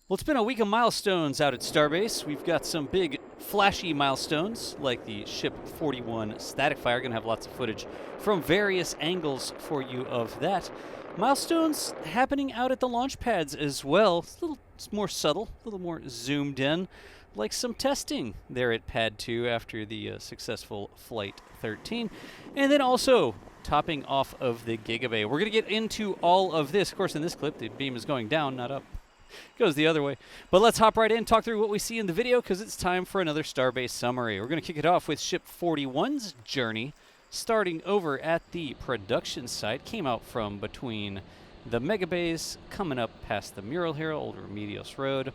Well, it's been a week of milestones out at Starbase. We've got some big, flashy milestones, like the Ship 41 static fire. Going to have lots of footage from various angles for you of that. Milestones happening out at the launch pads as well. It's a little more subtle, a little more zoomed in, like some testing there at Pad 2 after the successful Flight 13. And then also topping off of the Gigabay. We're going to get into all of this. Of course, in this clip, the beam is going down, not up. Goes the other way. But let's hop right in, talk through what we see in the video, because it's time for another Starbase summary. We're going to kick it off with Ship 41's journey, starting over at the production site. Came out from between the mega bays, coming up past the mural here, Old Remedios Road.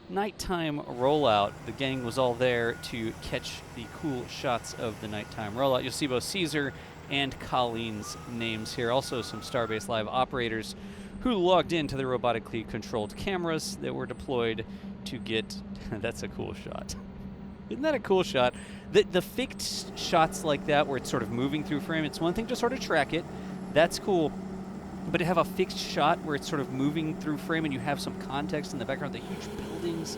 Nighttime rollout. The gang was all there to catch the cool shots of the nighttime rollout. You'll see both Caesar and Colleen's names here. Also some Starbase Live operators who logged into the robotically controlled cameras that were deployed to get... That's a cool shot. Isn't that a cool shot? The faked shots like that where it's sort of moving through frame, it's one thing to sort of track it. That's cool. But to have a fixed shot where it's sort of moving through frame and you have some context in the background, the huge buildings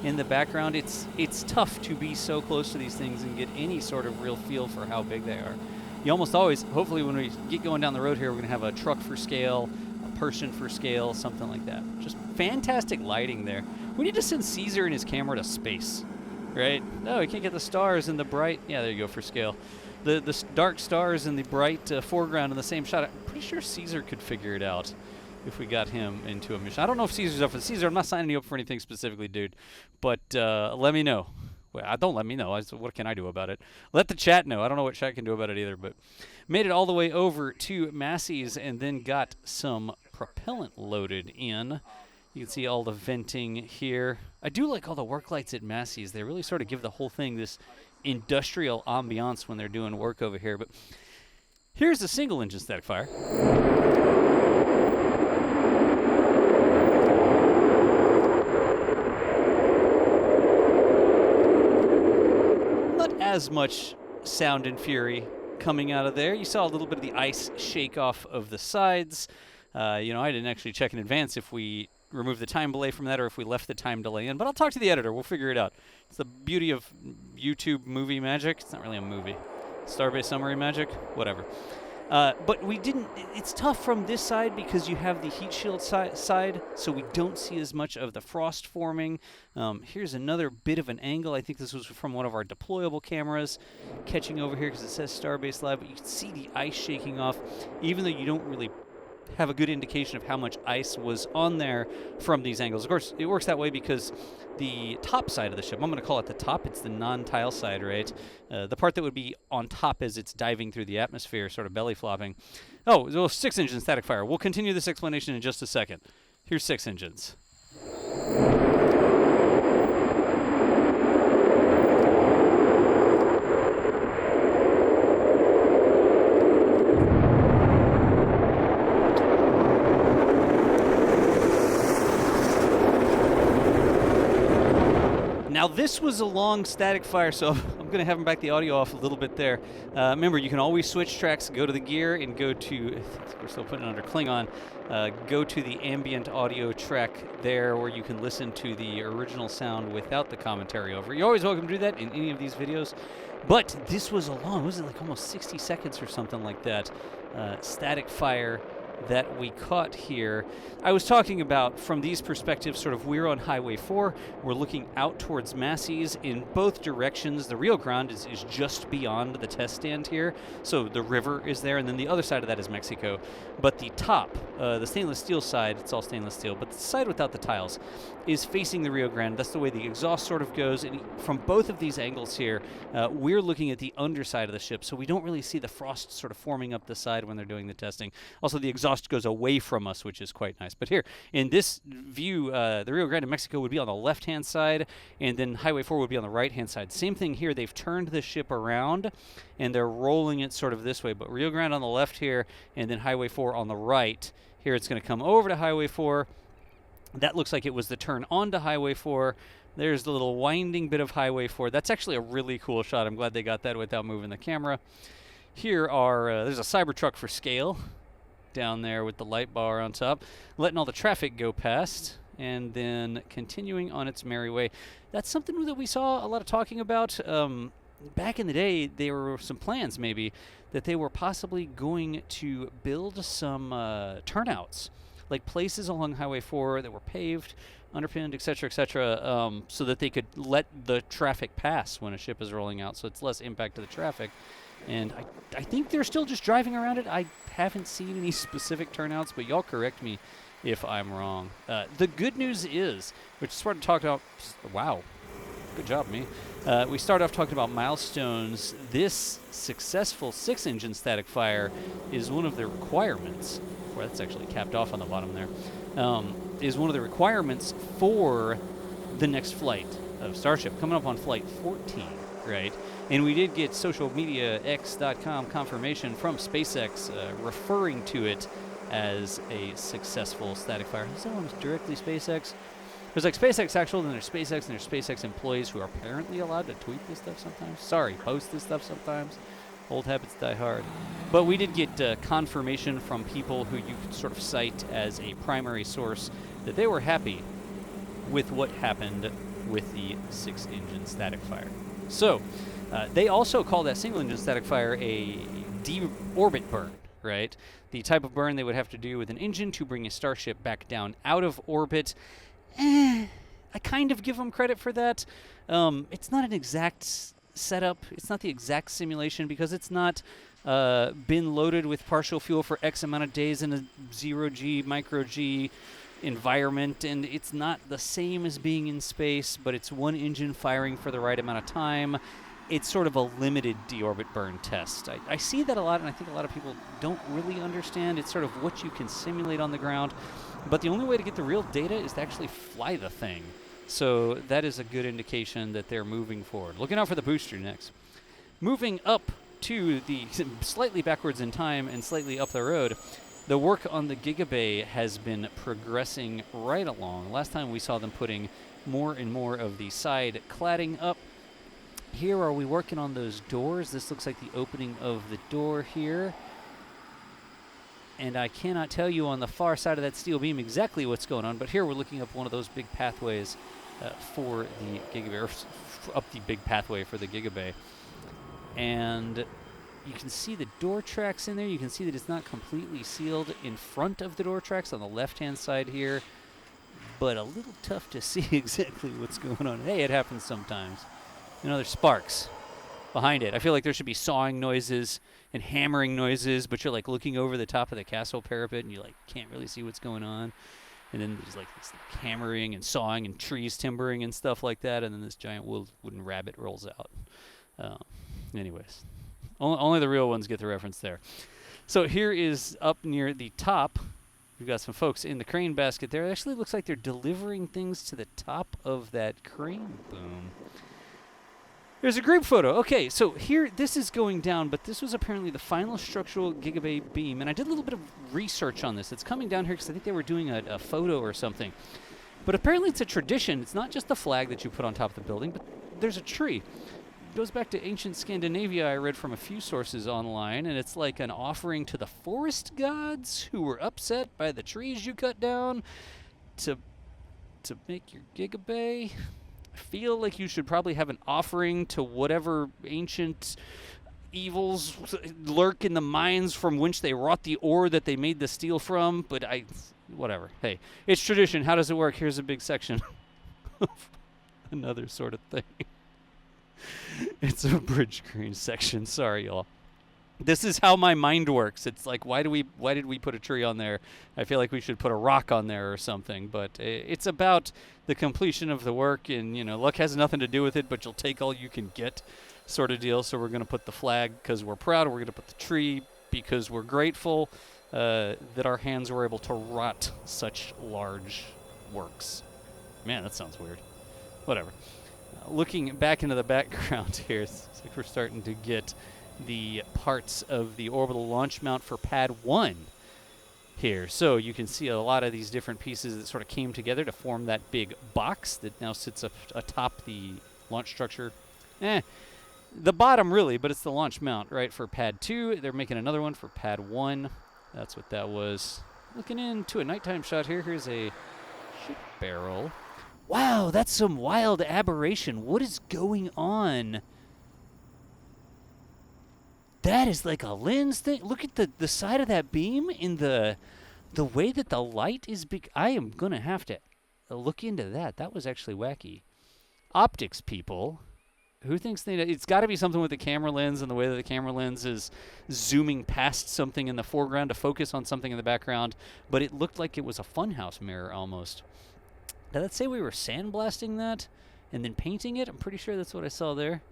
in the background, it's tough to be so close to these things and get any sort of real feel for how big they are. You almost always, hopefully when we get going down the road here, we're going to have a truck for scale, person for scale, something like that. Just fantastic lighting there. We need to send Caesar and his camera to space, right? No, we can't get the stars and the bright. Yeah, there you go for scale. The dark stars and the bright foreground in the same shot. I'm pretty sure Caesar could figure it out if we got him into a mission. I don't know if Caesar's up for Caesar. I'm not signing you up for anything specifically, dude. But let me know. Well, don't let me know. What can I do about it? Let the chat know. I don't know what chat can do about it either, but made it all the way over to Massey's and then got some propellant loaded in. You can see all the venting here. I do like all the work lights at Massey's. They really sort of give the whole thing this industrial ambiance when they're doing work over here. But here's the single engine static fire. Not as much sound and fury coming out of there. You saw a little bit of the ice shake off of the sides. I didn't actually check in advance if we removed the time delay from that or if we left the time delay in, but I'll talk to the editor. We'll figure it out. It's the beauty of YouTube movie magic. It's not really a movie. Starbase summary magic, whatever. But we didn't, it's tough from this side because you have the heat shield side, so we don't see as much of the frost forming. Here's another bit of an angle. I think this was from one of our deployable cameras catching over here because it says Starbase Live, but you can see the ice shaking off, even though you don't really have a good indication of how much ice was on there from these angles. Of course, it works that way because the top side of the ship, I'm going to call it the top, it's the non-tile side, right? The part that would be on top as it's diving through the atmosphere, sort of belly flopping. Oh, well, 6-engine static fire. We'll continue this explanation in just a second. Here's 6 engines. Now this was a long static fire, so I'm going to have him back the audio off a little bit there. Remember, you can always switch tracks, go to the gear, and go to, we're still putting it under Klingon, go to the ambient audio track there where you can listen to the original sound without the commentary over. You're always welcome to do that in any of these videos. But this was a long, was it like almost 60 seconds or something like that, static fire that we caught here. I was talking about from these perspectives, sort of we're on Highway 4, we're looking out towards Massey's in both directions. The real ground is just beyond the test stand here, so the river is there, and then the other side of that is Mexico. But the top, the stainless steel side, it's all stainless steel, but the side without the tiles is facing the Rio Grande. That's the way the exhaust sort of goes, and from both of these angles here, we're looking at the underside of the ship, so we don't really see the frost sort of forming up the side when they're doing the testing. Also, the exhaust goes away from us, which is quite nice. But here, in this view, the Rio Grande, Mexico would be on the left-hand side, and then Highway 4 would be on the right-hand side. Same thing here. They've turned the ship around, and they're rolling it sort of this way. But Rio Grande on the left here, and then Highway 4 on the right. Here it's going to come over to Highway 4. That looks like it was the turn onto Highway 4. There's the little winding bit of Highway 4. That's actually a really cool shot. I'm glad they got that without moving the camera. Here are, there's a Cybertruck for scale down there with the light bar on top, letting all the traffic go past. and then continuing on its merry way. That's something that we saw a lot of talking about. Back in the day, there were some plans maybe that they were possibly going to build some turnouts, like places along Highway 4 that were paved, underpinned, et cetera, so that they could let the traffic pass when a ship is rolling out, so it's less impact to the traffic. And I think they're still just driving around it. I haven't seen any specific turnouts, but y'all correct me if I'm wrong. The good news is, which is what I talked about, wow, good job, me. We started off talking about milestones. This successful 6-engine static fire is one of the requirements. Well, that's actually capped off on the bottom there. Is one of the requirements for the next flight of Starship, coming up on flight 14, right? And we did get social media x.com confirmation from SpaceX referring to it as a successful static fire. Is that one directly SpaceX? There's like SpaceX Actual, then there's SpaceX, and there's SpaceX employees who are apparently allowed to tweet this stuff sometimes. Sorry, post this stuff sometimes. Old habits die hard. But we did get confirmation from people who you could sort of cite as a primary source that they were happy with what happened with the 6-engine static fire. So, they also call that single-engine static fire a deorbit burn, right? The type of burn they would have to do with an engine to bring a Starship back down out of orbit. I kind of give them credit for that. It's not an exact setup. It's not the exact simulation because it's not been loaded with partial fuel for X amount of days in a 0G, micro-G environment, and it's not the same as being in space, but it's one engine firing for the right amount of time. It's sort of a limited deorbit burn test. I see that a lot, and I think a lot of people don't really understand. It's sort of what you can simulate on the ground, but the only way to get the real data is to actually fly the thing. So that is a good indication that they're moving forward. Looking out for the booster next. Moving up to the slightly backwards in time and slightly up the road, the work on the Gigabay has been progressing right along. Last time we saw them putting more and more of the side cladding up. Here are we working on those doors. This looks like the opening of the door here. And I cannot tell you on the far side of that steel beam exactly what's going on, but here we're looking up one of those big pathways for the Gigabay, or up the big pathway for the Gigabay. And you can see the door tracks in there. You can see that it's not completely sealed in front of the door tracks on the left-hand side here, but a little tough to see exactly what's going on. Hey, it happens sometimes. You know, there's sparks behind it. I feel like there should be sawing noises and hammering noises, but you're like looking over the top of the castle parapet and you like can't really see what's going on. And then there's like this hammering and sawing and trees timbering and stuff like that, and then this giant wooden rabbit rolls out. Anyways, only the real ones get the reference there. So here is up near the top. We've got some folks in the crane basket there. It actually looks like they're delivering things to the top of that crane boom. There's a group photo. Okay, so here, this is going down, but this was apparently the final structural Gigabay beam, and I did a little bit of research on this. It's coming down here because I think they were doing a photo or something. But apparently it's a tradition. It's not just the flag that you put on top of the building, but there's a tree. It goes back to ancient Scandinavia, I read from a few sources online, and it's like an offering to the forest gods who were upset by the trees you cut down to make your Gigabay. I feel like you should probably have an offering to whatever ancient evils lurk in the mines from which they wrought the ore that they made the steel from, but whatever. Hey, it's tradition. How does it work? Here's a big section of another sort of thing. It's a bridge crane section. Sorry, y'all. This is how my mind works. It's like, why did we put a tree on there? I feel like we should put a rock on there or something. But it's about the completion of the work, and luck has nothing to do with it. But you'll take all you can get, sort of deal. So we're going to put the flag because we're proud. We're going to put the tree because we're grateful that our hands were able to wrought such large works. Man, that sounds weird. Whatever. Looking back into the background here, it's like we're starting to get the parts of the orbital launch mount for Pad 1 here. So you can see a lot of these different pieces that sort of came together to form that big box that now sits up atop the launch structure. The bottom really, but it's the launch mount, right, for Pad 2. They're making another one for Pad 1. That's what that was. Looking into a nighttime shot here. Here's a ship barrel. Wow, that's some wild aberration. What is going on? That is like a lens thing. Look at the side of that beam in the way that the light is big. I am going to have to look into that. That was actually wacky. Optics people. Who thinks it's got to be something with the camera lens and the way that the camera lens is zooming past something in the foreground to focus on something in the background, but it looked like it was a funhouse mirror almost. Did that say we were sandblasting that and then painting it? I'm pretty sure that's what I saw there.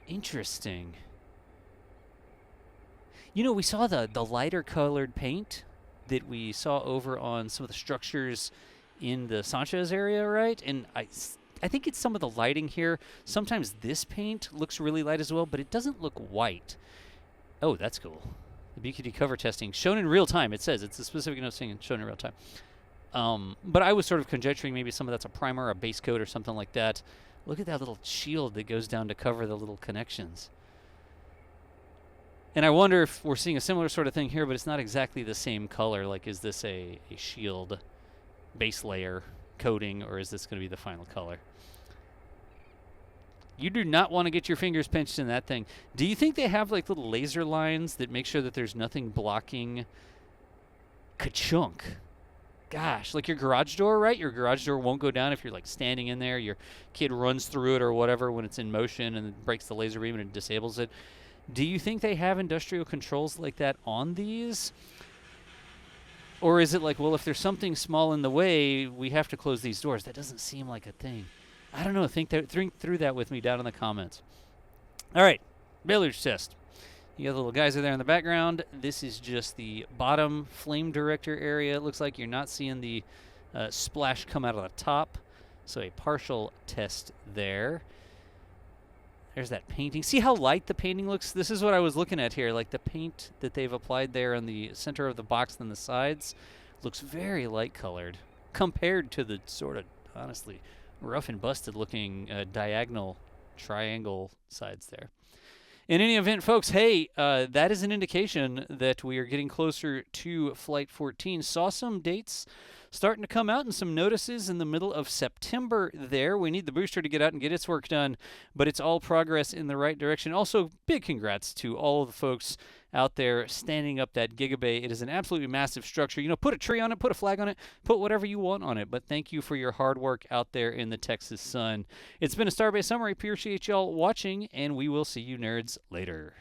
Interesting. You know, we saw the lighter colored paint that we saw over on some of the structures in the Sanchez area, right? And I think it's some of the lighting here. Sometimes this paint looks really light as well, but it doesn't look white. Oh, that's cool. The BQD Cover Testing, shown in real time. It says it's a specific note saying shown in real time. But I was sort of conjecturing maybe some of that's a primer, a base coat, or something like that. Look at that little shield that goes down to cover the little connections. And I wonder if we're seeing a similar sort of thing here, but it's not exactly the same color. Like, is this a shield base layer coating, or is this going to be the final color? You do not want to get your fingers pinched in that thing. Do you think they have like little laser lines that make sure that there's nothing blocking? Ka-chunk. Gosh, like your garage door, right? Your garage door won't go down if you're like standing in there. Your kid runs through it or whatever when it's in motion and it breaks the laser beam and it disables it. Do you think they have industrial controls like that on these? Or is it like, well, if there's something small in the way, we have to close these doors? That doesn't seem like a thing. I don't know. Think through that with me down in the comments. All right, Deluge Test. You got the little geyser there in the background. This is just the bottom flame director area. It looks like you're not seeing the splash come out of the top. So a partial test there. There's that painting. See how light the painting looks? This is what I was looking at here. Like the paint that they've applied there on the center of the box and the sides looks very light colored compared to the sort of, honestly, rough and busted looking diagonal triangle sides there. In any event, folks, hey, that is an indication that we are getting closer to Flight 14. Saw some dates starting to come out and some notices in the middle of September there. We need the booster to get out and get its work done, but it's all progress in the right direction. Also, big congrats to all of the folks out there standing up that Gigabay. It is an absolutely massive structure. You know, put a tree on it, put a flag on it, put whatever you want on it, but thank you for your hard work out there in the Texas sun. It's been a Starbase Summary. Appreciate y'all watching, and we will see you nerds later.